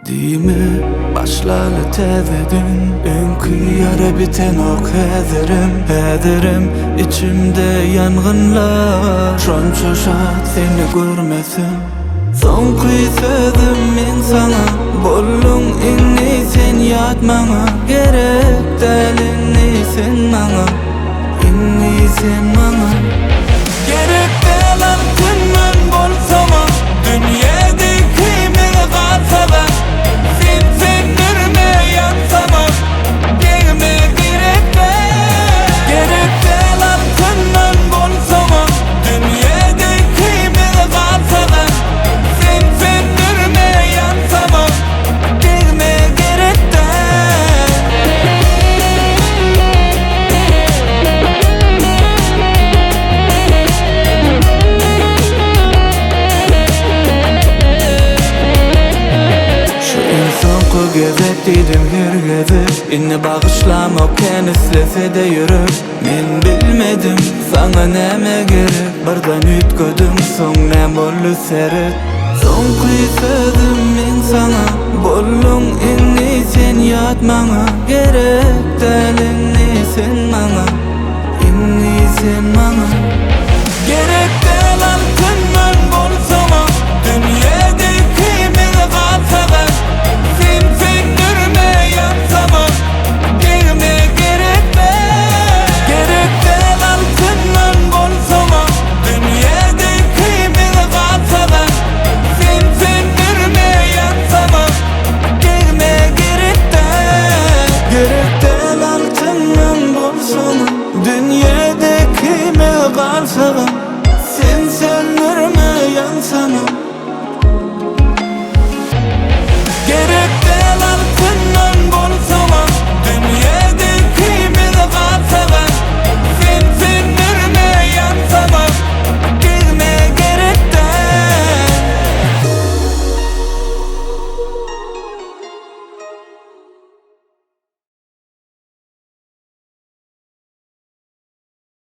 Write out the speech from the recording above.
Dime başlalı tezedin önkü yara biten ok Hederim içimde yangınlar Şon çoşat seni görmesin Son kıy sözüm min sana Bollun inni sen yatmana Gerek delini sen bana İnni sen bana Gerek del altınman bolsama Dünyada kıymet kalsada Sen söndürme yansama Gelme gerek del Gerek del altınman bolsama Dünyada kıymet kalsada Sen söndürme yansama Gelme gerek del Son gezip dedim her gezip İnne bağışlama ken istese de yürüp Men bilmedim sana neme gerek Birden ütködüm son nem ollu seret Son kıy sözüm men sana Bollun inni sen yatmana Gerek delini sen bana İnni sen bana Gerek del altınman bolsama Dünyada kıymet kalsada Sen söndürme yansama Gelme gerek del Gerek del altınman bolsama Dünyada kıymet kalsada Sen söndürme yansama Gelme gerek del Gerek del altınman bolsama Dünyada kıymet kalsada